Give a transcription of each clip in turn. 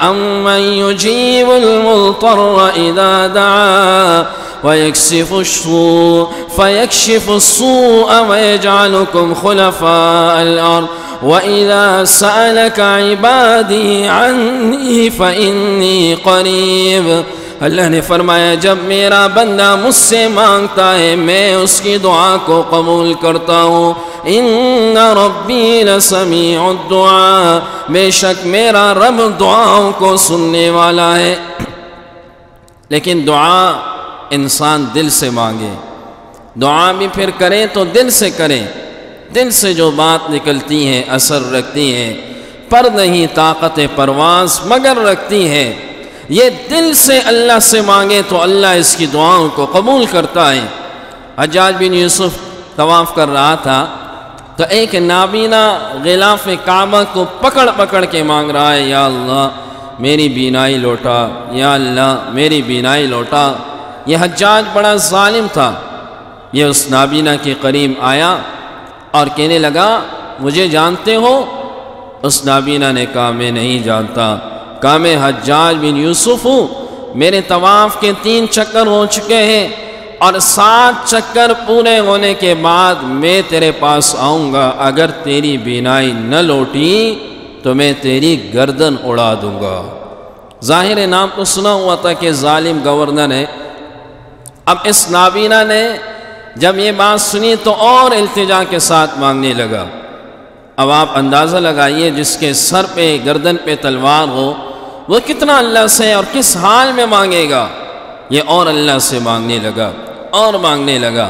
أَمَّن يُجِيبُ الْمُضْطَرَّ إِذَا دَعَاهُ فَيَكْشِفُ السُّوءَ وَيَجْعَلُكُمْ خُلَفَاءَ الْأَرْضِ وَإِذَا سَأَلَكَ عِبَادِي عَنِّي فَإِنِّي قَرِيبٌ۔ اللہ نے فرمایا جب میرا بندہ مجھ سے مانگتا ہے میں اس کی دعا کو قبول کرتا ہوں۔ ان ربی لسمیع الدعاء، بے شک میرا رب دعاؤں کو سننے والا ہے۔ لیکن دعا انسان دل سے مانگے، دعا بھی پھر کرے تو دل سے کرے، دل سے جو بات نکلتی ہے اثر رکھتی ہے، پر نہیں طاقت پرواز مگر رکھتی ہے۔ یہ دل سے اللہ سے مانگے تو اللہ اس کی دعاؤں کو قبول کرتا ہے۔ حجاج بن یوسف طواف کر رہا تھا تو ایک نابینا غلاف کعبہ کو پکڑ پکڑ کے مانگ رہا ہے، یا اللہ میری بینائی لوٹا، یا اللہ میری بینائی لوٹا۔ یہ حجاج بڑا ظالم تھا، یہ اس نابینا کے قریب آیا اور کہنے لگا مجھے جانتے ہو؟ اس نابینا نے کہا میں نہیں جانتا۔ کہا میں حجاج بن یوسف ہوں، میرے طواف کے 3 چکر ہو چکے ہیں اور 7 چکر پورے ہونے کے بعد میں تیرے پاس آؤں گا، اگر تیری بینائی نہ لوٹی تو میں تیری گردن اڑا دوں گا۔ ظاہر نام تو سنا ہوا تھا کہ ظالم گورنر ہے۔ اب اس نابینا نے جب یہ بات سنی تو اور التجا کے ساتھ مانگنے لگا۔ اب آپ اندازہ لگائیے جس کے سر پہ گردن پہ تلوار ہو وہ کتنا اللہ سے اور کس حال میں مانگے گا۔ یہ اور اللہ سے مانگنے لگا اور مانگنے لگا۔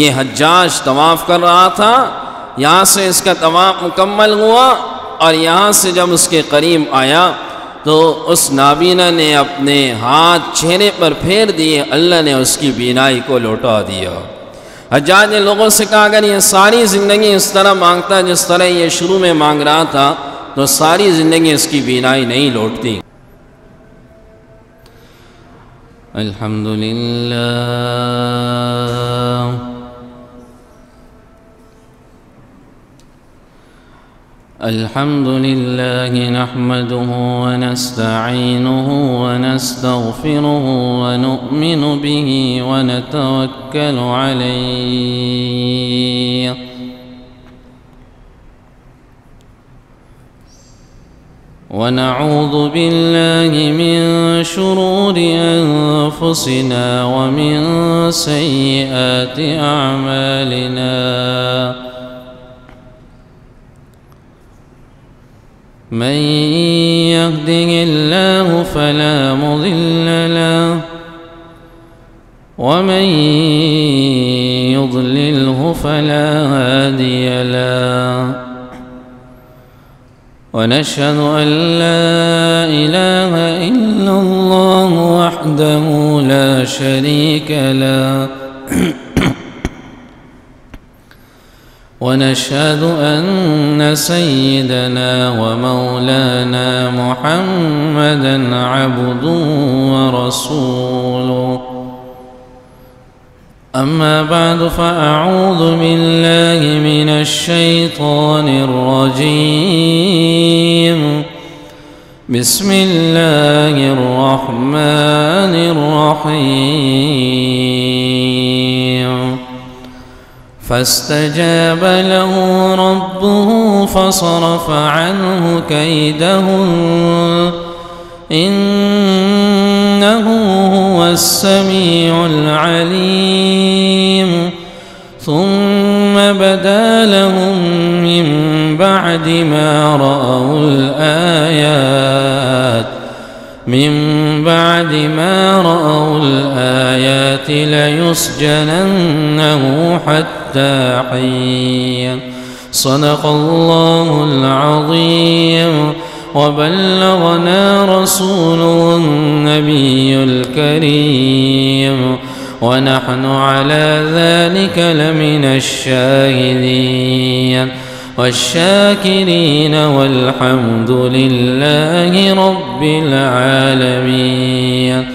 یہ حجاج طواف کر رہا تھا، یہاں سے اس کا طواف مکمل ہوا اور یہاں سے جب اس کے قریب آیا تو اس نابینا نے اپنے ہاتھ چہرے پر پھیر دیے، اللہ نے اس کی بینائی کو لوٹا دیا۔ حجاج نے لوگوں سے کہا اگر یہ ساری زندگی اس طرح مانگتا جس طرح یہ شروع میں مانگ رہا تھا تو ساری زندگی اس کی بینائی نہیں لوٹتی۔ الحمدللہ الحمد لله نحمده ونستعينه ونستغفره ونؤمن به ونتوكل عليه ونعوذ بالله من شرور أنفسنا ومن سيئات أعمالنا من يهده الله فلا مضل له ومن يضلله فلا هادي له ونشهد أن لا إله إلا الله وحده لا شريك له ونشهد أن سيدنا ومولانا محمدًا عبده ورسوله أما بعد فأعوذ بالله من الشيطان الرجيم بسم الله الرحمن الرحيم فاستجاب له ربه فصرف عنه كيدهم إنه هو السميع العليم ثم بدا لهم من بعد ما رأوا الآيات ليسجننه حتى حين صدق الله العظيم وبلغنا رسوله النبي الكريم ونحن على ذلك لمن الشاهدين والشاكرين والحمد لله رب العالمين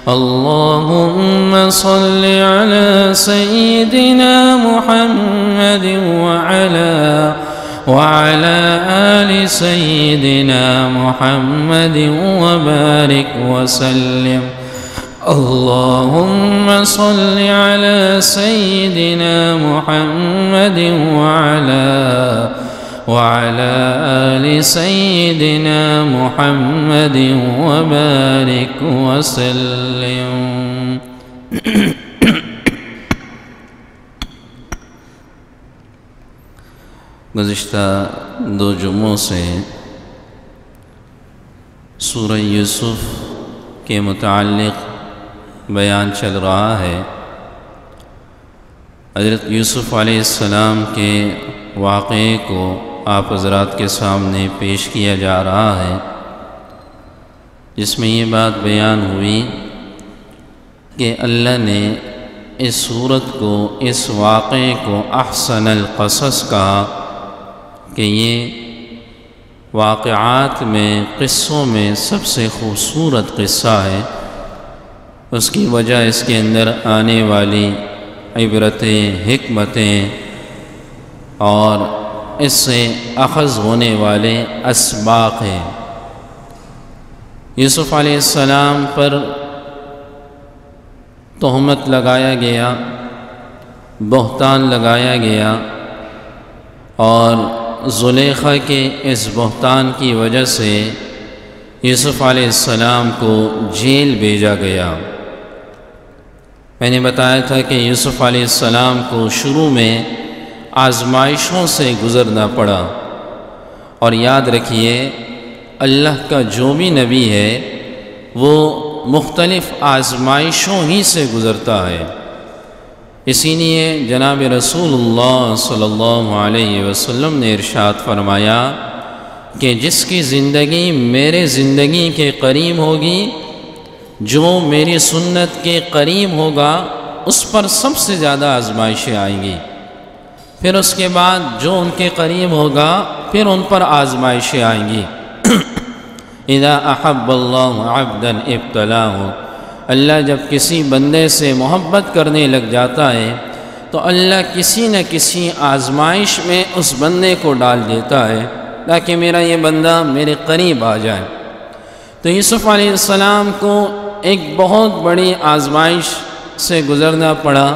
اللهم صل على سيدنا محمد وعلى آل سيدنا محمد وبارك وسلم. اللهم صل على سيدنا محمد وعلى آل سيدنا محمد وبارك وسلم. گزشتہ 2 جمعوں سے سورہ یوسف کے متعلق بیان چل رہا ہے. حضرت یوسف علیہ السلام کے واقعے کو آپ حضرات کے سامنے پیش کیا جا رہا ہے، جس میں یہ بات بیان ہوئی کہ اللہ نے اس صورت کو، اس واقعے کو احسن القصص کہا کہ یہ واقعات میں، قصوں میں سب سے خوبصورت قصہ ہے. اس کی وجہ اس کے اندر آنے والی عبرتیں، حکمتیں اور اس سے اخذ ہونے والے اسباق ہیں. یوسف علیہ السلام پر تہمت لگایا گیا، بہتان لگایا گیا، اور زلیخا کے اس بہتان کی وجہ سے یوسف علیہ السلام کو جیل بھیجا گیا. میں نے بتایا تھا کہ یوسف علیہ السلام کو شروع میں آزمائشوں سے گزرنا پڑا، اور یاد رکھیے اللہ کا جو بھی نبی ہے وہ مختلف آزمائشوں ہی سے گزرتا ہے. اسی لیے جناب رسول اللہ صلی اللہ علیہ وسلم نے ارشاد فرمایا کہ جس کی زندگی میرے زندگی کے قریب ہوگی، جو میری سنت کے قریب ہوگا، اس پر سب سے زیادہ آزمائشیں آئیں گی. پھر اس کے بعد جو ان کے قریب ہوگا، پھر ان پر آزمائشیں آئیں گی. اذا احب اللہ عبدا ابتلاہ، اللہ جب کسی بندے سے محبت کرنے لگ جاتا ہے تو اللہ کسی نہ کسی آزمائش میں اس بندے کو ڈال دیتا ہے تاکہ میرا یہ بندہ میرے قریب آ جائے. تو یوسف علیہ السلام کو ایک بہت بڑی آزمائش سے گزرنا پڑا،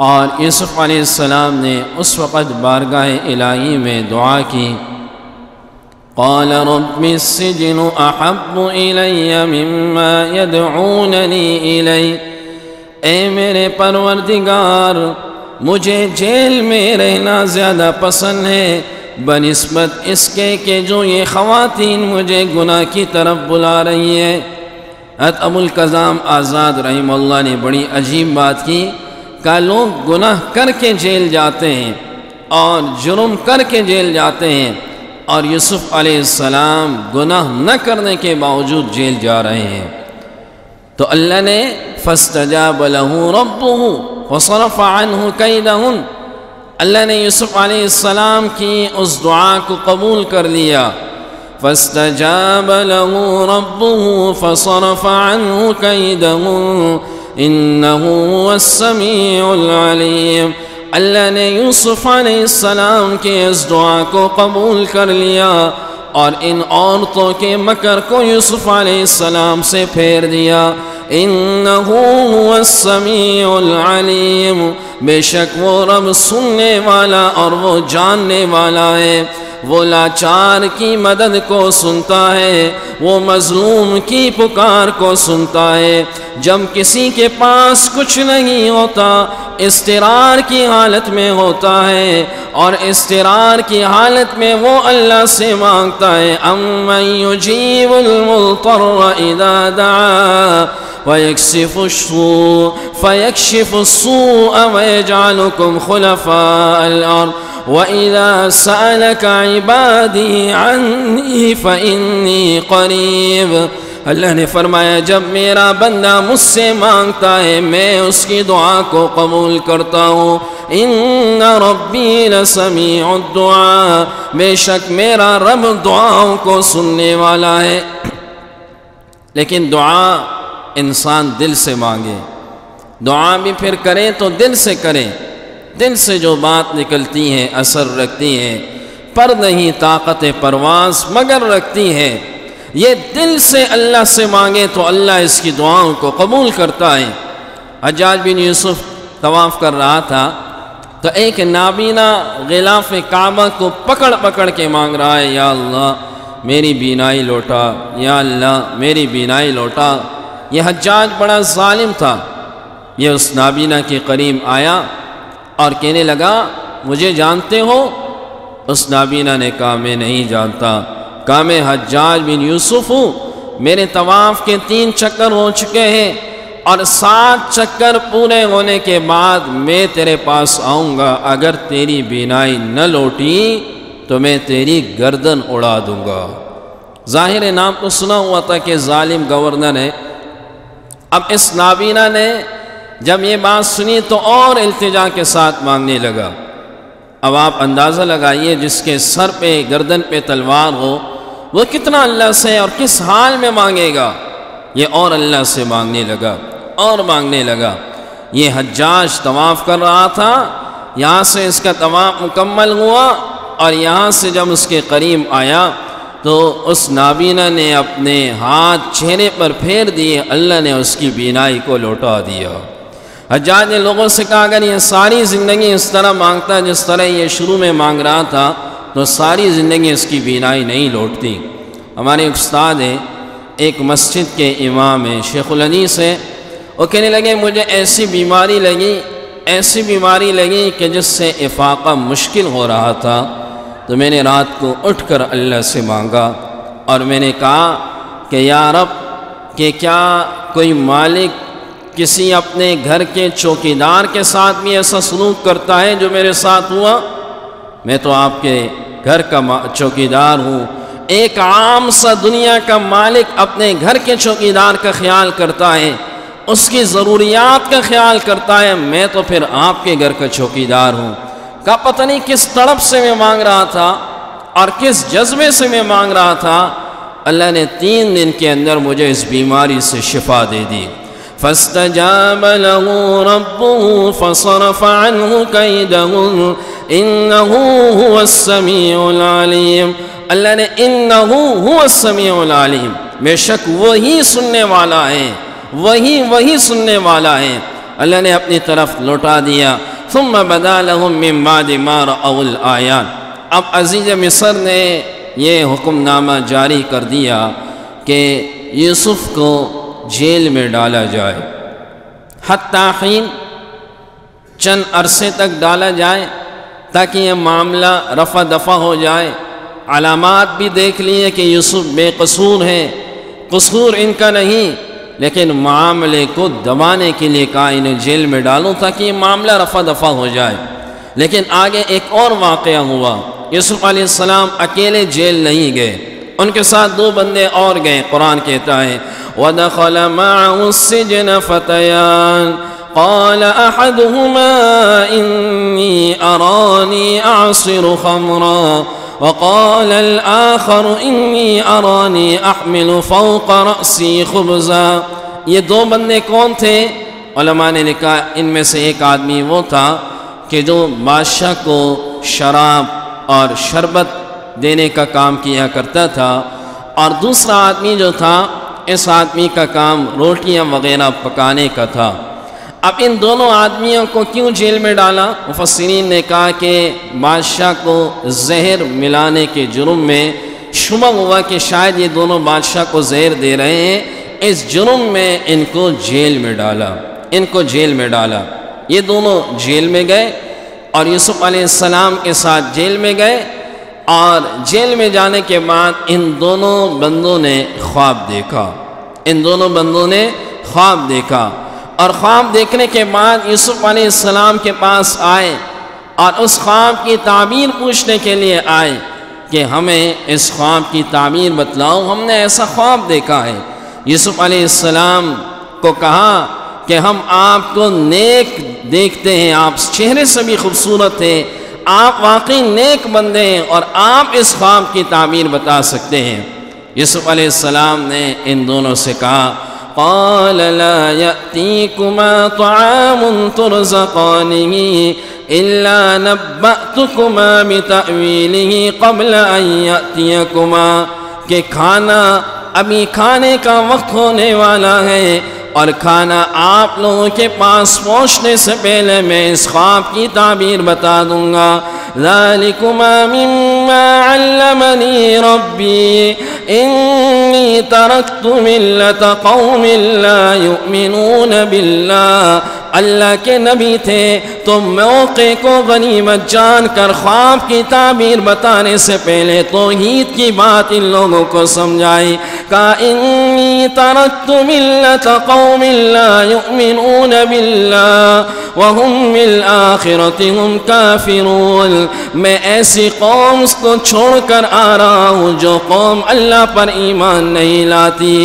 اور یوسف علیہ السلام نے اس وقت بارگاہ الہی میں دعا کی. قال رب السجن احب الی مما یدعوننی الی، اے میرے پروردگار مجھے جیل میں رہنا زیادہ پسند ہے بنسبت اس کے کہ جو یہ خواتین مجھے گناہ کی طرف بلا رہی ہیں. حضرت ابو القاسم آزاد رحمہ اللہ نے بڑی عجیب بات کی کہ لوگ گناہ کر کے جیل جاتے ہیں اور جرم کر کے جیل جاتے ہیں، اور یوسف علیہ السلام گناہ نہ کرنے کے باوجود جیل جا رہے ہیں. تو اللہ نے فاستجاب له ربه وصرف عنه كيدهن، اللہ نے یوسف علیہ السلام کی اس دعا کو قبول کر لیا. فاستجاب له ربه فصرف عنه كيدهن انه هو السميع العليم. اللہ نے یوسف علیہ السلام کی اس دعا کو قبول کر لیا اور ان عورتوں کے مکر کو یوسف علیہ السلام سے پھیر دیا. انہو هو السمیع العلیم، بے شک وہ رب سننے والا اور وہ جاننے والا ہے. وہ لاچار کی مدد کو سنتا ہے، وہ مظلوم کی پکار کو سنتا ہے. جب کسی کے پاس کچھ نہیں ہوتا، اضطرار کی حالت میں ہوتا ہے، اور اضطرار کی حالت میں وہ اللہ سے مانگتا ہے. امن یجیب المضطر اذا دعا ويكشف السوء ويجعلكم خلفاء الأرض وإذا سألك عبادي عني فإني قريب. اللہ نے فرمایا جب میرا بندہ مجھ سے مانگتا ہے میں اس کی دعا کو قبول کرتا ہوں. ان ربی لسمیع الدعاء، بے شک میرا رب دعاؤں کو سننے والا ہے. لیکن دعا انسان دل سے مانگے، دعا بھی پھر کرے تو دل سے کرے. دل سے جو بات نکلتی ہے اثر رکھتی ہے. پر نہیں طاقت پرواز مگر رکھتی ہے۔ یہ دل سے اللہ سے مانگے تو اللہ اس کی دعاؤں کو قبول کرتا ہے۔ حجاج بن یوسف طواف کر رہا تھا تو ایک نابینا غلاف کعبہ کو پکڑ پکڑ کے مانگ رہا ہے، یا اللہ میری بینائی لوٹا، یا اللہ میری بینائی لوٹا۔ یہ حجاج بڑا ظالم تھا، یہ اس نابینا کے قریب آیا اور کہنے لگا مجھے جانتے ہو؟ اس نابینا نے کہا میں نہیں جانتا۔ کہا میں حجاج بن یوسف ہوں، میرے طواف کے 3 چکر ہو چکے ہیں اور 7 چکر پورے ہونے کے بعد میں تیرے پاس آؤں گا، اگر تیری بینائی نہ لوٹی تو میں تیری گردن اڑا دوں گا۔ ظاہر نام تو سنا ہوا تھا کہ ظالم گورنر ہے۔ اب اس نابینا نے جب یہ بات سنی تو اور التجا کے ساتھ مانگنے لگا۔ اب آپ اندازہ لگائیے جس کے سر پہ گردن پہ تلوار ہو وہ کتنا اللہ سے اور کس حال میں مانگے گا۔ یہ اور اللہ سے مانگنے لگا اور مانگنے لگا۔ یہ حجاج طواف کر رہا تھا، یہاں سے اس کا طواف مکمل ہوا اور یہاں سے جب اس کے قریب آیا تو اس نابینا نے اپنے ہاتھ چہرے پر پھیر دیے، اللہ نے اس کی بینائی کو لوٹا دیا۔ حجاج نے لوگوں سے کہا اگر یہ ساری زندگی اس طرح مانگتا جس طرح یہ شروع میں مانگ رہا تھا تو ساری زندگی اس کی بینائی نہیں لوٹتی۔ ہمارے استاد ہیں، ایک مسجد کے امام ہیں، شیخ الحدیث ہیں، وہ کہنے لگے مجھے ایسی بیماری لگی کہ جس سے افاقہ مشکل ہو رہا تھا، تو میں نے رات کو اٹھ کر اللہ سے مانگا اور میں نے کہا کہ یا رب کہ کیا کوئی مالک کسی اپنے گھر کے چوکیدار کے ساتھ بھی ایسا سلوک کرتا ہے جو میرے ساتھ ہوا؟ میں تو آپ کے گھر کا چوکیدار ہوں۔ ایک عام سا دنیا کا مالک اپنے گھر کے چوکیدار کا خیال کرتا ہے، اس کی ضروریات کا خیال کرتا ہے، میں تو پھر آپ کے گھر کا چوکیدار ہوں۔ کہا پتہ نہیں کس تڑپ سے میں مانگ رہا تھا اور کس جذبے سے میں مانگ رہا تھا، اللہ نے 3 دن کے اندر مجھے اس بیماری سے شفا دے دی۔ فاستجاب له ربه فصرف عنه كيدهن انه هو السميع العليم۔ اللہ نے انه هو السميع العليم، بے شک وہی سننے والا ہے، وہی سننے والا ہے، اللہ نے اپنی طرف لوٹا دیا۔ ثم بدا لهم من بعد ما رأوا الآيات۔ اب عزیز مصر نے یہ حکم نامہ جاری کر دیا کہ یوسف کو جیل میں ڈالا جائے، حتیٰ حین چند عرصے تک ڈالا جائے تاکہ یہ معاملہ رفع دفع ہو جائے۔ علامات بھی دیکھ لیے کہ یوسف بے قصور ہیں، قصور ان کا نہیں، لیکن معاملے کو دبانے کے لیے کہا انہیں جیل میں ڈالوں تاکہ یہ معاملہ رفع دفع ہو جائے۔ لیکن آگے ایک اور واقعہ ہوا، یوسف علیہ السلام اکیلے جیل نہیں گئے، ان کے ساتھ 2 بندے اور گئے۔ قرآن کہتا ہے وَدَخَلَ مَعَهُ السِّجْنَ فَتَيَانِ قَالَ أَحَدُهُمَا إِنِّي أَرَانِي أَعْصِرُ خَمْرًا وَقَالَ الْآخَرُ إِنِّي أَرَانِي أَحْمِلُ فَوْقَ رَأْسِي خُبْزًا۔ یہ 2 بندے کون تھے؟ علماء نے لکھا ان میں سے ایک آدمی وہ تھا کہ جو بادشاہ کو شراب اور شربت دینے کا کام کیا کرتا تھا، اور دوسرا آدمی جو تھا اس آدمی کا کام روٹیاں وغیرہ پکانے کا تھا۔ اب ان دونوں آدمیوں کو کیوں جیل میں ڈالا؟ مفسرین نے کہا کہ بادشاہ کو زہر ملانے کے جرم میں شبہ ہوا کہ شاید یہ دونوں بادشاہ کو زہر دے رہے ہیں، اس جرم میں ان کو جیل میں ڈالا۔ یہ دونوں جیل میں گئے اور یوسف علیہ السلام کے ساتھ جیل میں گئے، اور جیل میں جانے کے بعد ان دونوں بندوں نے خواب دیکھا، اور خواب دیکھنے کے بعد یوسف علیہ السلام کے پاس آئے اور اس خواب کی تعبیر پوچھنے کے لیے آئے کہ ہمیں اس خواب کی تعبیر بتلاؤ، ہم نے ایسا خواب دیکھا ہے۔ یوسف علیہ السلام کو کہا کہ ہم آپ کو نیک دیکھتے ہیں، آپ چہرے سے بھی خوبصورت ہیں، آپ واقعی نیک بندے ہیں اور آپ اس خواب کی تعبیر بتا سکتے ہیں۔ یوسف علیہ السلام نے ان دونوں سے کہا قال لا يأتيكما طعام ترزقانه إلا نبأتكما بتأويله قبل أن يأتيكما کہ کھانا ابھی کھانے کا وقت ہونے والا ہے اور کھانا آپ لوگوں کے پاس پہنچنے سے پہلے میں اس خواب کی تعبیر بتا دوں گا ذَلِكُمَا مِمَّا عَلَّمَنِي رَبِّي إِنِّي تَرَكْتُ مِلَّةَ قَوْمٍ لَا يُؤْمِنُونَ بِاللَّهِ اللہ کے نبی تھے تو موقع کو غنیمت جان کر خواب کی تعبیر بتانے سے پہلے توحید کی بات ان لوگوں کو سمجھائی کہا انی ترکت ملت قوم لا یؤمنون باللہ وهم بالآخرۃ هم کافرون میں ایسی قوم کو چھوڑ کر آ رہا ہوں جو قوم اللہ پر ایمان نہیں لاتی،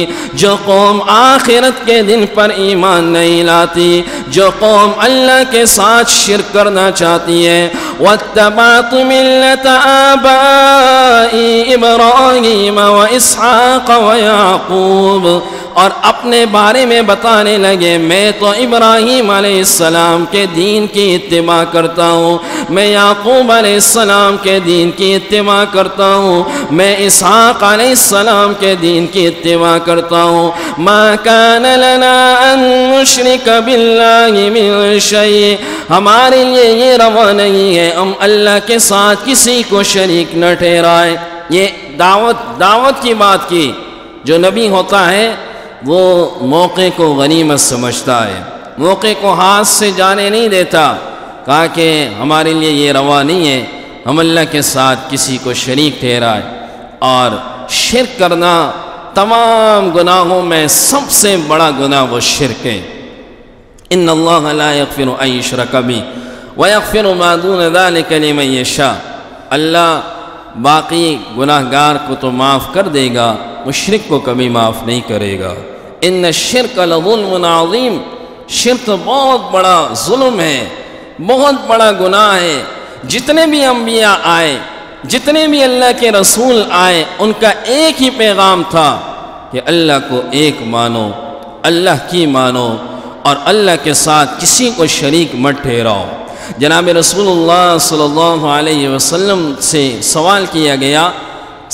جو قوم آخرت کے دن پر ایمان نہیں لاتی، جو قوم اللہ کے ساتھ شرک کرنا چاہتی ہے واتبعت ملت آبائی ابراہیم واسحاق ویعقوب اور اپنے بارے میں بتانے لگے میں تو ابراہیم علیہ السلام کے دین کی اتباع کرتا ہوں، میں یعقوب علیہ السلام کے دین کی اتباع کرتا ہوں، میں اسحاق علیہ السلام کے دین کی اتباع کرتا ہوں ما کان لنا ان نشرک باللہ من شیء ہمارے لیے یہ روا نہیں ہے ہم اللہ کے ساتھ کسی کو شریک نہ ٹھہرائیں۔ یہ دعوت کی بات کی۔ جو نبی ہوتا ہے وہ موقع کو غنیمت سمجھتا ہے، موقع کو ہاتھ سے جانے نہیں دیتا، کہا کہ ہمارے لیے یہ روا نہیں ہے ہم اللہ کے ساتھ کسی کو شریک ٹھہرائیں۔ اور شرک کرنا تمام گناہوں میں سب سے بڑا گناہ وہ شرک ہے۔ ان اللہ لا یغفر ان یشرک بہ ویغفر ما دون ذلک لمن یشاء، اللہ باقی گناہگار کو تو معاف کر دے گا، مشرک کو کبھی معاف نہیں کرے گا۔ ان الشرک لظلم عظیم، شرک بہت بڑا ظلم ہے، بہت بڑا گناہ ہے۔ جتنے بھی انبیاء آئے، جتنے بھی اللہ کے رسول آئے، ان کا ایک ہی پیغام تھا کہ اللہ کو ایک مانو، اللہ کی مانو اور اللہ کے ساتھ کسی کو شریک مت ٹھہراؤ۔ جناب رسول اللہ صلی اللہ علیہ وسلم سے سوال کیا گیا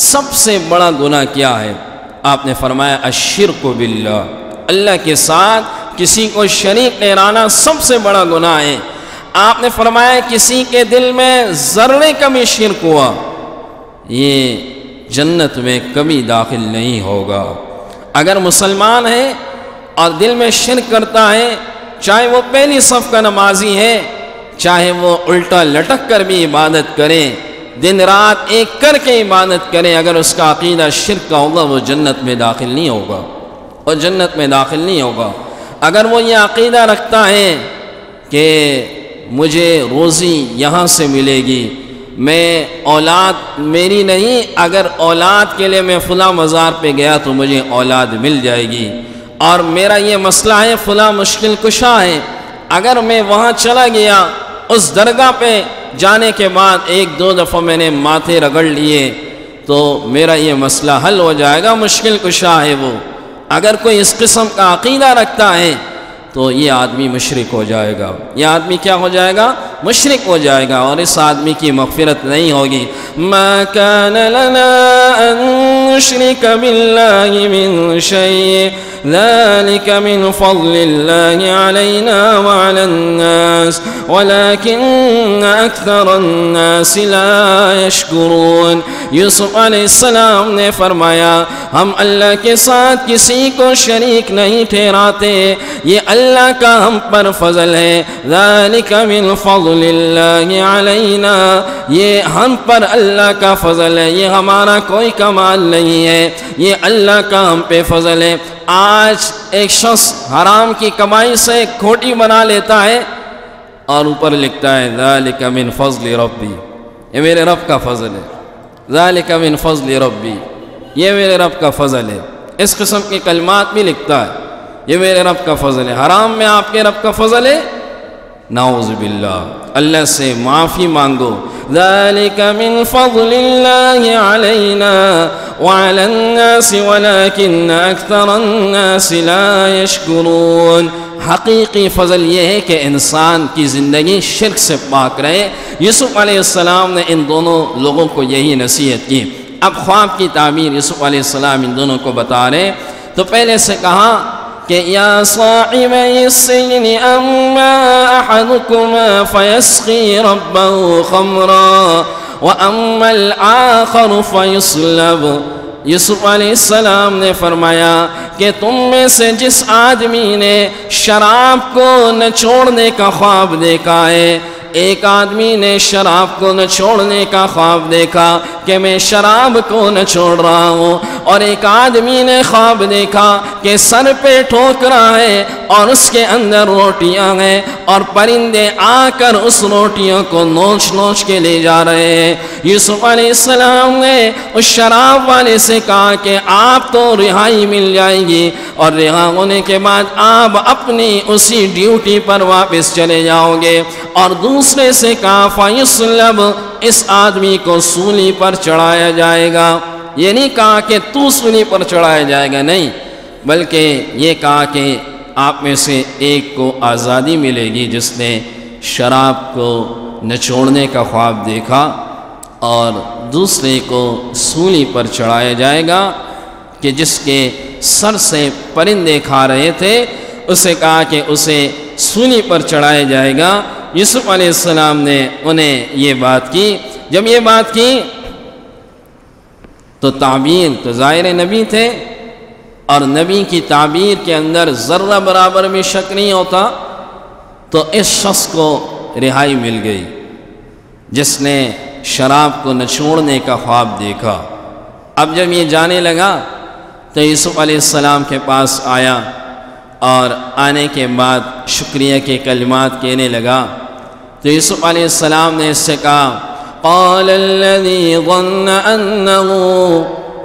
سب سے بڑا گناہ کیا ہے؟ آپ نے فرمایا الشرک باللہ، اللہ کے ساتھ کسی کو شریک ٹھہرانا سب سے بڑا گناہ ہے۔ آپ نے فرمایا کسی کے دل میں ذرے کا بھی شرک ہوا یہ جنت میں کبھی داخل نہیں ہوگا۔ اگر مسلمان ہے اور دل میں شرک کرتا ہے، چاہے وہ پہلی صف کا نمازی ہے، چاہے وہ الٹا لٹک کر بھی عبادت کرے، دن رات ایک کر کے عبادت کرے، اگر اس کا عقیدہ شرک کا ہوگا وہ جنت میں داخل نہیں ہوگا، وہ جنت میں داخل نہیں ہوگا۔ اگر وہ یہ عقیدہ رکھتا ہے کہ مجھے روزی یہاں سے ملے گی، میں اولاد میری نہیں، اگر اولاد کے لیے میں فلاں مزار پہ گیا تو مجھے اولاد مل جائے گی، اور میرا یہ مسئلہ ہے فلاں مشکل کشا ہے، اگر میں وہاں چلا گیا اس درگاہ پہ جانے کے بعد ایک دو دفعہ میں نے ماتھے رگڑ لیے تو میرا یہ مسئلہ حل ہو جائے گا، مشکل کشا ہے وہ، اگر کوئی اس قسم کا عقیدہ رکھتا ہے تو یہ آدمی مشرک ہو جائے گا، یہ آدمی کیا ہو جائے گا؟ مشرک ہو جائے گا، اور اس آدمی کی مغفرت نہیں ہوگی۔ ما کان لنا ان نشرک باللہ من شیء ذلك من فضل الله علينا وعلى الناس ولكن أكثر الناس لا يشكرون۔ یوسف علیہ السلام نے فرمایا ہم اللہ کے ساتھ کسی کو شریک نہیں ٹھہراتے، یہ اللہ کا ہم پر فضل ہے۔ ذلك من فضل الله علينا، یہ ہم پر اللہ کا فضل ہے، یہ ہمارا کوئی کمال نہیں ہے، یہ اللہ کا ہم پہ فضل ہے۔ آج ایک شخص حرام کی کمائی سے ایک کھوٹی بنا لیتا ہے اور اوپر لکھتا ہے ذالک من فضل ربی، یہ میرے رب کا فضل ہے، ذالک من فضل ربی، یہ میرے رب کا فضل ہے۔ اس قسم کے کلمات بھی لکھتا ہے، یہ میرے رب کا فضل ہے۔ حرام میں آپ کے رب کا فضل ہے؟ نعوذ باللہ، اللہ سے معافی مانگو۔ ذالک من فضل اللہ علینا وعلى الناس ولكن اکثر الناس لا يشکرون۔ حقیقی فضل یہ ہے کہ انسان کی زندگی شرک سے پاک رہے۔ یوسف علیہ السلام نے ان دونوں لوگوں کو یہی نصیحت کی۔ اب خواب کی تعبیر یوسف علیہ السلام ان دونوں کو بتا رہے، تو پہلے سے کہا کہ یا صاحبی السجن اما احدکما فیسقی ربہ خمرا واما الاخر فیصلب۔ یوسف علیہ السلام نے فرمایا کہ تم میں سے جس آدمی نے شراب کو نہ چھوڑنے کا خواب دیکھا ہے، ایک آدمی نے شراب کو نہ چھوڑنے کا خواب دیکھا کہ میں شراب کو نہ چھوڑ رہا ہوں، اور ایک آدمی نے خواب دیکھا کہ سر پہ ٹھوکرا ہے اور اس کے اندر روٹیاں ہیں اور پرندے آ کر اس روٹیوں کو نوچ نوچ کے لے جا رہے ہیں۔ یوسف علیہ السلام نے اس شراب والے سے کہا کہ آپ تو رہائی مل جائے گی، اور رہا ہونے کے بعد آپ اپنی اسی ڈیوٹی پر واپس چلے جاؤ گے۔ اور دوسرے سے کہا فیصلب، اس آدمی کو سولی پر چڑھایا جائے گا۔ یہ نہیں کہا کہ تو سولی پر چڑھایا جائے گا، نہیں، بلکہ یہ کہا کہ آپ میں سے ایک کو آزادی ملے گی جس نے شراب کو نہ چھوڑنے کا خواب دیکھا، اور دوسرے کو سولی پر چڑھایا جائے گا کہ جس کے سر سے پرندے کھا رہے تھے، اسے کہا کہ اسے سولی پر چڑھایا جائے گا۔ یوسف علیہ السلام نے انہیں یہ بات کی۔ جب یہ بات کی تو تعبیر تو ظاہر نبی تھے، اور نبی کی تعبیر کے اندر ذرہ برابر بھی شک نہیں ہوتا، تو اس شخص کو رہائی مل گئی جس نے شراب کو نہ چھوڑنے کا خواب دیکھا۔ اب جب یہ جانے لگا تو یوسف علیہ السلام کے پاس آیا، اور آنے کے بعد شکریہ کے کلمات کہنے لگا۔ تو یوسف علیہ السلام نے اس سے کہا قال الذي ظن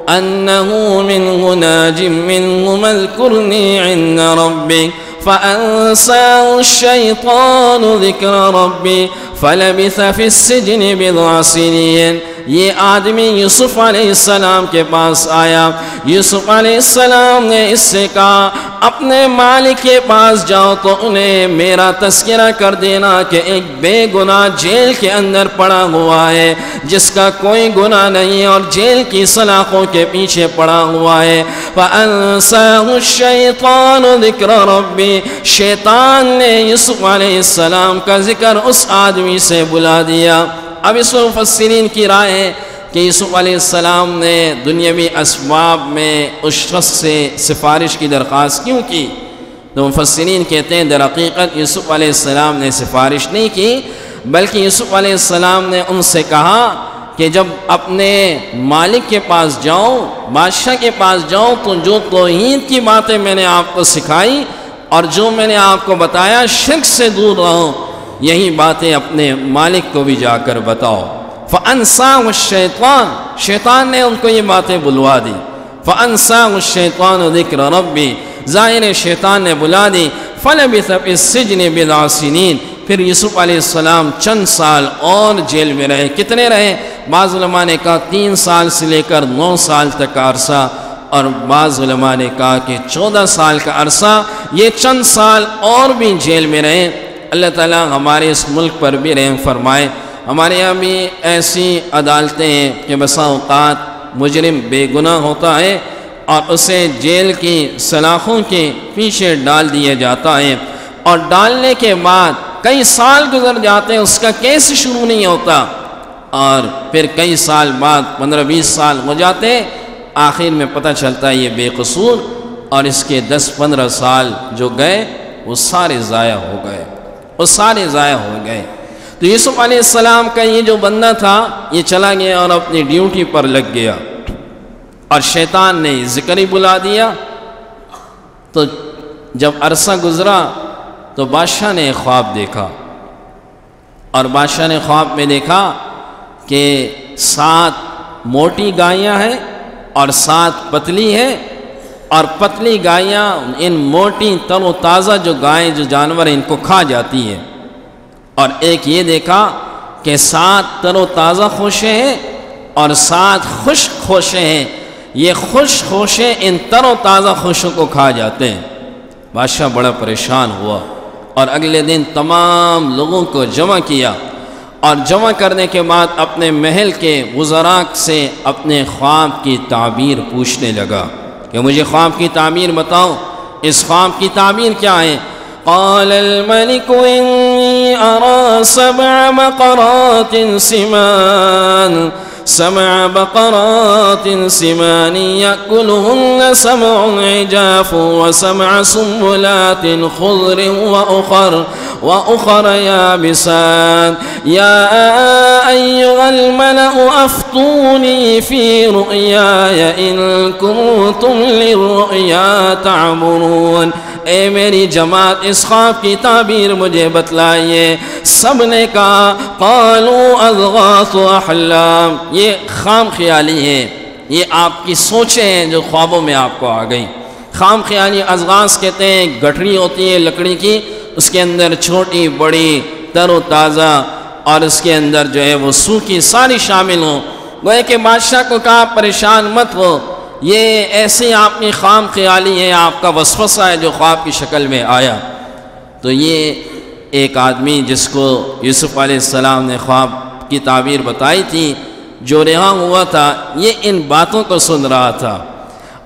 أنه منه ناج منه اذكرني عند ربك فأنساه الشيطان ذكر ربي فلبث في السجن بضع سنين۔ یہ آدمی یوسف علیہ السلام کے پاس آیا، یوسف علیہ السلام نے اس سے کہا اپنے مالک کے پاس جاؤ تو انہیں میرا تذکرہ کر دینا کہ ایک بے گناہ جیل کے اندر پڑا ہوا ہے جس کا کوئی گناہ نہیں اور جیل کی سلاخوں کے پیچھے پڑا ہوا ہے۔ فَأَنسَاهُ الشَّيْطَانُ ذِكْرَ رَبِّ، شیطان نے یوسف علیہ السلام کا ذکر اس آدمی سے بلا دیا۔ اب اس مفسرین کی رائے ہے کہ یوسف علیہ السلام نے دنیاوی اسباب میں اس شخص سے سفارش کی درخواست کیوں کی؟ تو مفسرین کہتے ہیں در حقیقت یوسف علیہ السلام نے سفارش نہیں کی، بلکہ یوسف علیہ السلام نے ان سے کہا کہ جب اپنے مالک کے پاس جاؤ، بادشاہ کے پاس جاؤ، تو جو توحید کی باتیں میں نے آپ کو سکھائی اور جو میں نے آپ کو بتایا شرک سے دور رہو، یہی باتیں اپنے مالک کو بھی جا کر بتاؤ۔ فَأَنْسَاهُ الشَّيْطَانُ، شیطان نے ان کو یہ باتیں بلوا دی۔ فَأَنْسَاهُ الشَّيْطَانُ ذِكْرَ رَبِّ، ظاہر شیطان نے بلا دی۔ فَلَبِثَ فِي السِّجْنِ بِضْعَ سِنِينَ، پھر یوسف علیہ السلام چند سال اور جیل میں رہے۔ کتنے رہے؟ بعض علماء نے کہا 3 سال سے لے کر 9 سال تک کا عرصہ، اور بعض علماء نے کہا کہ 14 سال کا عرصہ، یہ چند سال اور بھی جیل میں رہے۔ اللہ تعالیٰ ہمارے اس ملک پر بھی رحم فرمائے۔ ہمارے یہاں بھی ایسی عدالتیں ہیں کہ بسا اوقات مجرم بے گناہ ہوتا ہے اور اسے جیل کی سلاخوں کے پیچھے ڈال دیا جاتا ہے، اور ڈالنے کے بعد کئی سال گزر جاتے ہیں، اس کا کیس شروع نہیں ہوتا، اور پھر کئی سال بعد 15-20 سال ہو جاتے، آخر میں پتہ چلتا ہے یہ بے قصور، اور اس کے 10-15 سال جو گئے وہ سارے ضائع ہو گئے، وہ سارے ضائع ہو گئے۔ تو یوسف علیہ السلام کا یہ جو بندہ تھا یہ چلا گیا اور اپنی ڈیوٹی پر لگ گیا، اور شیطان نے ذکر ہی بلا دیا۔ تو جب عرصہ گزرا تو بادشاہ نے ایک خواب دیکھا، اور بادشاہ نے خواب میں دیکھا کہ 7 موٹی گائیاں ہیں اور 7 پتلی ہیں، اور پتلی گائیاں ان موٹی تر و تازہ جو گائیں جو جانور ہیں ان کو کھا جاتی ہیں، اور ایک یہ دیکھا کہ 7 تر و تازہ خوشے ہیں اور 7 خشک خوشے ہیں، یہ خشک خوشے ان تر و تازہ خوشوں کو کھا جاتے ہیں۔ بادشاہ بڑا پریشان ہوا اور اگلے دن تمام لوگوں کو جمع کیا، اور جمع کرنے کے بعد اپنے محل کے وزراء سے اپنے خواب کی تعبیر پوچھنے لگا کہ مجھے خواب کی تعبیر بتاؤ، اس خواب کی تعبیر کیا ہے؟ قال الملك إني أرى سبع بقرات سمان يأكلهن سبع عجاف وسبع سنبلات خضر وأخر يابسات يا أيها الملأ أفتوني في رؤياي إن كنتم للرؤيا تعبرون۔ اے میری جماعت اس خواب کی تعبیر مجھے بتلائیے۔ سب نے کہا قالوا اضغاث احلام، یہ خام خیالی ہے، یہ آپ کی سوچیں ہیں جو خوابوں میں آپ کو آ گئی۔ خام خیالی اضغاث کہتے ہیں، گٹھری ہوتی ہے لکڑی کی، اس کے اندر چھوٹی بڑی تر و تازہ، اور اس کے اندر جو ہے وہ سوکھی ساری شامل ہوں۔ گویا کہ بادشاہ کو کہا پریشان مت ہو، یہ ایسی آپ کی خام خیالی ہے، آپ کا وسوسہ ہے جو خواب کی شکل میں آیا۔ تو یہ ایک آدمی جس کو یوسف علیہ السلام نے خواب کی تعبیر بتائی تھی، جو رہا ہوا تھا، یہ ان باتوں کو سن رہا تھا،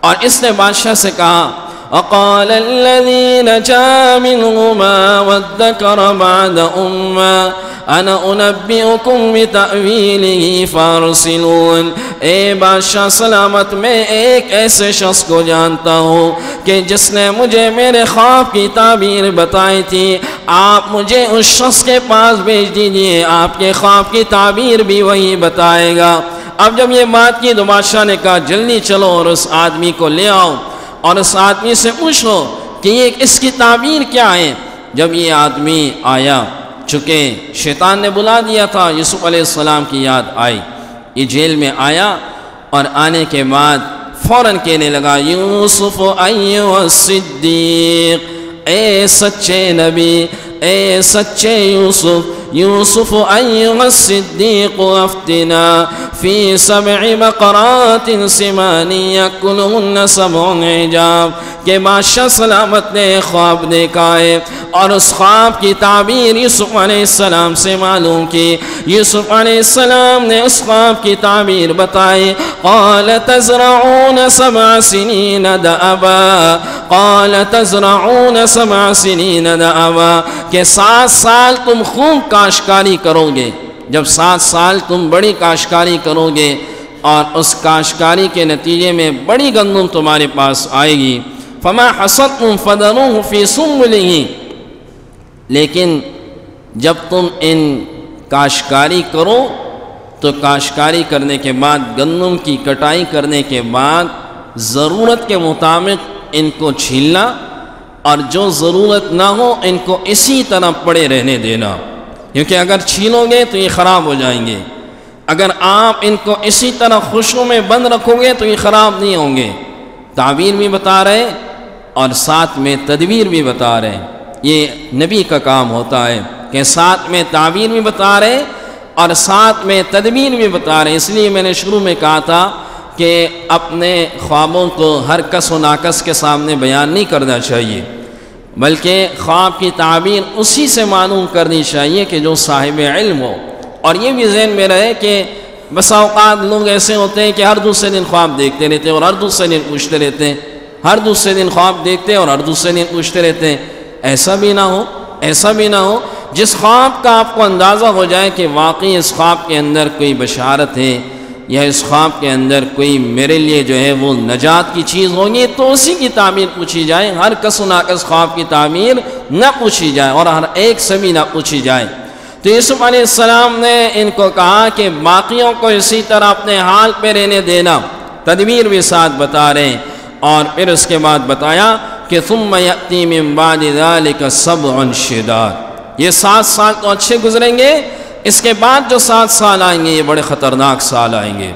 اور اس نے بادشاہ سے کہا وقال الذي نجا منهما وادكر بعد أمة أنا أنبئكم بتأويله فارسلون۔ اے بادشاہ سلامت، میں ایک ایسے شخص کو جانتا ہوں کہ جس نے مجھے میرے خواب کی تعبیر بتائی تھی، آپ مجھے اس شخص کے پاس بھیج دیجئے، آپ کے خواب کی تعبیر بھی وہی بتائے گا۔ اب جب یہ بات کی تو بادشاہ نے کہا جلدی چلو اور اس آدمی کو لے آؤ، اور اس آدمی سے پوچھو کہ یہ اس کی تعبیر کیا ہے۔ جب یہ آدمی آیا، چونکہ شیطان نے بلا دیا تھا، یوسف علیہ السلام کی یاد آئی، یہ جیل میں آیا، اور آنے کے بعد فوراً کہنے لگا یوسف ایھا الصدیق، اے سچے نبی، اے سچے یوسف ایھا الصدیق افتنا فی سبع بقرات سمان یأکلہن سبع عجاف، کہ بادشاہ سلامت نے خواب دیکھا ہے، اور اس خواب کی تعبیر یوسف علیہ السلام سے معلوم کی۔ یوسف علیہ السلام نے اس خواب کی تعبیر بتائی۔ قال تزرعون سبع سنین دأبا، قال تزرعون سبع سنین دأبا، کہ 7 سال تم خوب کاشتکاری کرو گے۔ جب 7 سال تم بڑی کاشتکاری کرو گے، اور اس کاشتکاری کے نتیجے میں بڑی گندم تمہارے پاس آئے گی، فما حصدتم فذروه فی سنبلہ، لیکن جب تم ان کاشتکاری کرو تو کاشتکاری کرنے کے بعد، گندم کی کٹائی کرنے کے بعد ضرورت کے مطابق ان کو چھیلنا، اور جو ضرورت نہ ہو ان کو اسی طرح پڑے رہنے دینا، کیونکہ اگر چھیلو گے تو یہ خراب ہو جائیں گے۔ اگر آپ ان کو اسی طرح خشکوں میں بند رکھو گے تو یہ خراب نہیں ہوں گے۔ تعبیر بھی بتا رہے اور ساتھ میں تدبیر بھی بتا رہے، یہ نبی کا کام ہوتا ہے کہ ساتھ میں تعبیر بھی بتا رہے اور ساتھ میں تدبیر بھی بتا رہے۔ اس لیے میں نے شروع میں کہا تھا کہ اپنے خوابوں کو ہر کس و ناکس کے سامنے بیان نہیں کرنا چاہیے، بلکہ خواب کی تعبیر اسی سے معلوم کرنی چاہیے کہ جو صاحب علم ہو۔ اور یہ بھی ذہن میں رہے کہ بسا اوقات لوگ ایسے ہوتے ہیں کہ ہر دوسرے دن خواب دیکھتے رہتے ہیں اور ہر دوسرے دن پوچھتے رہتے ہیں، ہر دوسرے دن خواب دیکھتے ہیں اور ہر دوسرے دن پوچھتے رہتے ہیں۔ ایسا بھی نہ ہو، ایسا بھی نہ ہو جس خواب کا آپ کو اندازہ ہو جائے کہ واقعی اس خواب کے اندر کوئی بشارت ہے، یا اس خواب کے اندر کوئی میرے لیے جو ہے وہ نجات کی چیز ہوگی، تو اسی کی تعبیر پوچھی جائے، ہر کس و ناکس خواب کی تعبیر نہ پوچھی جائے اور ہر ایک سے بھی نہ پوچھی جائے۔ تو یوسف علیہ السلام نے ان کو کہا کہ باقیوں کو اسی طرح اپنے حال پہ رہنے دینا، تدبیر بھی ساتھ بتا رہے ہیں، اور پھر اس کے بعد بتایا کہ ثم یأتی من بعد ذلک سبع شداد، یہ 7 سال تو اچھے گزریں گے، اس کے بعد جو 7 سال آئیں گے یہ بڑے خطرناک سال آئیں گے،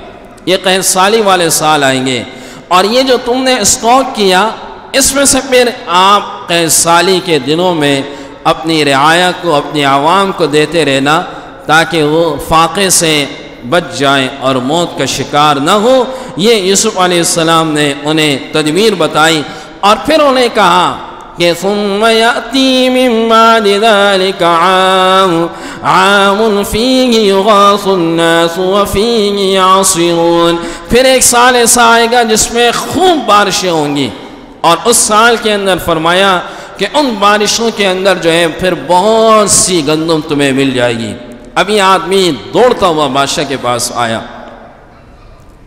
یہ قحط سالی والے سال آئیں گے، اور یہ جو تم نے اسٹاک کیا اس میں سے پھر آپ قحط سالی کے دنوں میں اپنی رعایا کو، اپنی عوام کو دیتے رہنا تاکہ وہ فاقے سے بچ جائیں اور موت کا شکار نہ ہو۔ یہ یوسف علیہ السلام نے انہیں تدبیر بتائی، اور پھر انہیں کہا کہ ثم یأتی من بعد ذلك عام فیہ یغاث الناس وفیہ یعصرون، پھر ایک سال ایسا آئے گا جس میں خوب بارشیں ہوں گی، اور اس سال کے اندر فرمایا کہ ان بارشوں کے اندر جو ہے پھر بہت سی گندم تمہیں مل جائے گی۔ اب یہ آدمی دوڑتا ہوا بادشاہ کے پاس آیا،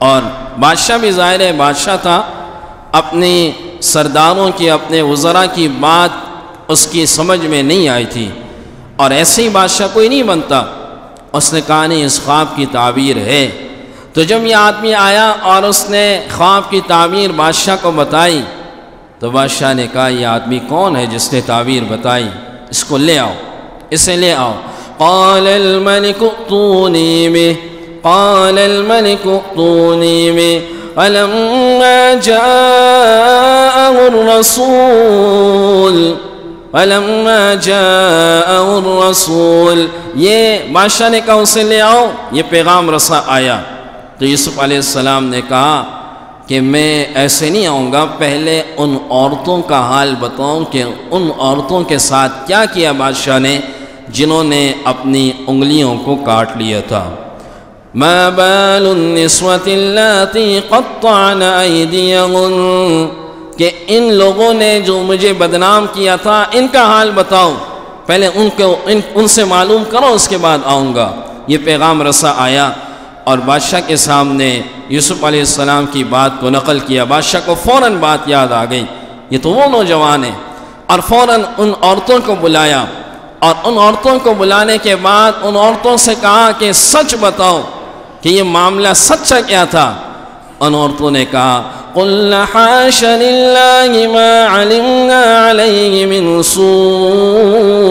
اور بادشاہ بھی ظاہر ہے بادشاہ تھا، اپنے سرداروں کی اپنے وزراء کی بات اس کی سمجھ میں نہیں آئی تھی، اور ایسے ہی بادشاہ کوئی نہیں بنتا۔ اس نے کہا نہیں اس خواب کی تعبیر ہے۔ تو جب یہ آدمی آیا اور اس نے خواب کی تعبیر بادشاہ کو بتائی تو بادشاہ نے کہا یہ آدمی کون ہے جس نے تعبیر بتائی، اس کو لے آؤ، اسے لے آؤ۔ قال الملك ائتوني به قال الملك ائتوني به فلما جاءه الرسول یہ بادشاہ نے کہا اسے لے آؤ، یہ پیغام رساں آیا۔ تو یوسف علیہ السلام نے کہا کہ میں ایسے نہیں آؤں گا، پہلے ان عورتوں کا حال بتاؤں کہ ان عورتوں کے ساتھ کیا کیا بادشاہ نے جنہوں نے اپنی انگلیوں کو کاٹ لیا تھا۔ ما بال النسوة اللاتي قطعن أيديهن، کہ ان لوگوں نے جو مجھے بدنام کیا تھا ان کا حال بتاؤ، پہلے ان سے معلوم کرو اس کے بعد آؤں گا۔ یہ پیغام رساں آیا اور بادشاہ کے سامنے یوسف علیہ السلام کی بات کو نقل کیا۔ بادشاہ کو فوراً بات یاد آ گئی، یہ تو وہ نوجوان ہیں، اور فوراً ان عورتوں کو بلایا، اور ان عورتوں کو بلانے کے بعد ان عورتوں سے کہا کہ سچ بتاؤ کہ یہ معاملہ سچا کیا تھا۔ ان عورتوں نے کہا قُلْنَا حَاشَ لِلَّهِ مَا عَلِمْنَا عَلَيْهِ مِنْ سُوءٍ،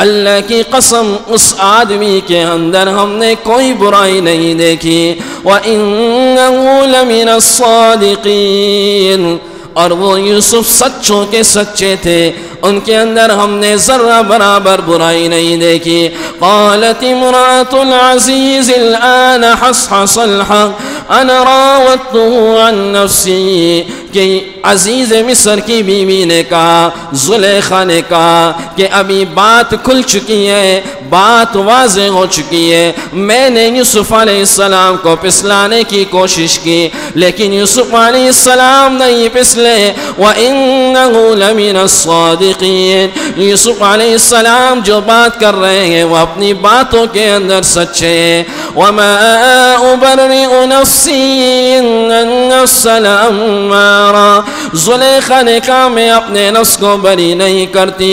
اللہ کی قسم اس آدمی کے اندر ہم نے کوئی برائی نہیں دیکھی، وَإِنَّهُ لَمِنَ الصَّادِقِينَ، اور وہ یوسف سچوں کے سچے تھے، ان کے اندر ہم نے ذرہ برابر برائی نہیں دیکھی۔ قالت امرأة العزیز الآن حصحص الحق انا راودته عن نفسی، کہ عزیز مصر کی بیوی نے کہا، زلیخا نے کہا کہ ابھی بات کھل چکی ہے، بات واضح ہو چکی ہے، میں نے یوسف علیہ السلام کو پسلانے کی کوشش کی لیکن یوسف علیہ السلام نہیں پسلے۔ وَإِنَّهُ لَمِنَ الصَّادِقِينَ، یوسف علیہ السلام جو بات کر رہے ہیں وہ اپنی باتوں کے اندر سچے ہیں۔ وَمَا أُبَرِّئُ نَفْسِي إِنَّ النَّفْسَ لَأَمَّارَةٌ، زلیخا نے کہا میں اپنے نفس کو بری نہیں کرتی،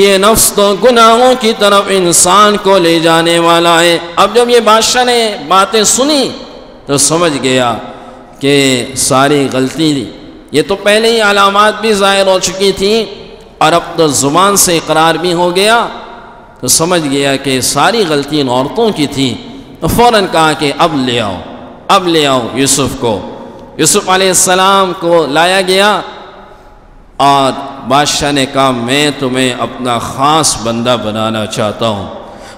یہ نفس تو گناہوں کی طرف انسان کو لے جانے والا ہے۔ اب جب یہ بادشاہ نے باتیں سنی تو سمجھ گیا کہ ساری غلطی دی، یہ تو پہلے ہی علامات بھی ظاہر ہو چکی تھیں اور اب تو زبان سے اقرار بھی ہو گیا، تو سمجھ گیا کہ ساری غلطی ان عورتوں کی تھی، تو فوراً کہا کہ اب لے آؤ، اب لے آؤ یوسف کو۔ یوسف علیہ السلام کو لایا گیا اور بادشاہ نے کہا میں تمہیں اپنا خاص بندہ بنانا چاہتا ہوں۔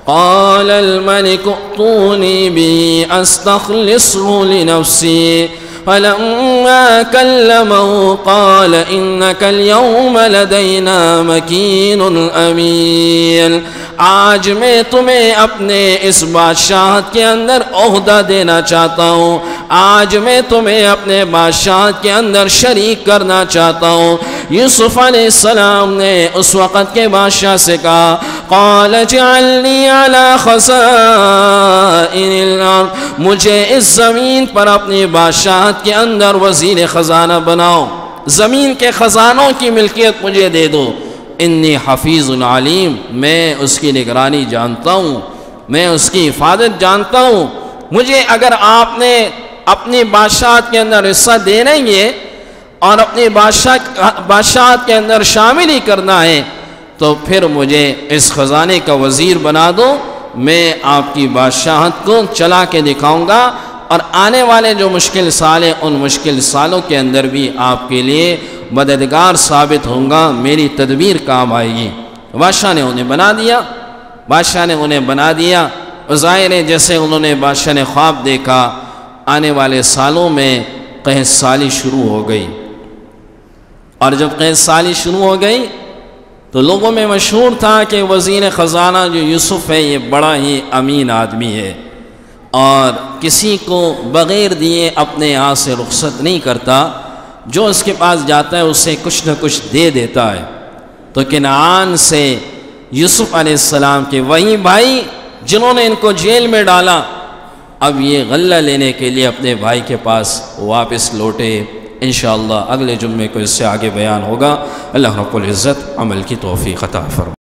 قال الملك ائتوني به استخلصه لنفسي، فلما كلمه قال إنك اليوم لدينا مكين أمين، آج میں تمہیں اپنے اس بادشاہت کے اندر عہدہ دینا چاہتا ہوں، آج میں تمہیں اپنے بادشاہت کے اندر شریک کرنا چاہتا ہوں۔ یوسف علیہ السلام نے اس وقت کے بادشاہ سے کہا قال اجعلنی علی خزائن الارض، مجھے اس زمین پر اپنی بادشاہت کے اندر وزیر خزانہ بناؤ، زمین کے خزانوں کی ملکیت مجھے دے دو۔ انی حفیظ علیم، میں اس کی نگرانی جانتا ہوں، میں اس کی حفاظت جانتا ہوں، مجھے اگر آپ نے اپنی بادشاہت کے اندر حصہ دینا ہی ہے اور اپنی بادشاہت کے اندر شامل ہی کرنا ہے تو پھر مجھے اس خزانے کا وزیر بنا دو، میں آپ کی بادشاہت کو چلا کے دکھاؤں گا، اور آنے والے جو مشکل سال ہیں ان مشکل سالوں کے اندر بھی آپ کے لیے مددگار ثابت ہوں گا، میری تدبیر کام آئے گی۔ بادشاہ نے انہیں بنا دیا، بادشاہ نے انہیں بنا دیا، ظاہر ہے جیسے انہوں نے بادشاہ نے خواب دیکھا، آنے والے سالوں میں قحط سالی شروع ہو گئی، اور جب قید سالی شروع ہو گئی تو لوگوں میں مشہور تھا کہ وزیر خزانہ جو یوسف ہے یہ بڑا ہی امین آدمی ہے اور کسی کو بغیر دیے اپنے یہاں سے رخصت نہیں کرتا، جو اس کے پاس جاتا ہے اسے کچھ نہ کچھ دے دیتا ہے۔ تو کنعان سے یوسف علیہ السلام کے وہی بھائی جنہوں نے ان کو جیل میں ڈالا، اب یہ غلہ لینے کے لیے اپنے بھائی کے پاس واپس لوٹے۔ انشاءاللہ اگلے جمعے کو اس سے آگے بیان ہوگا۔ اللہ رب العزت عمل کی توفیق عطا فرمائے۔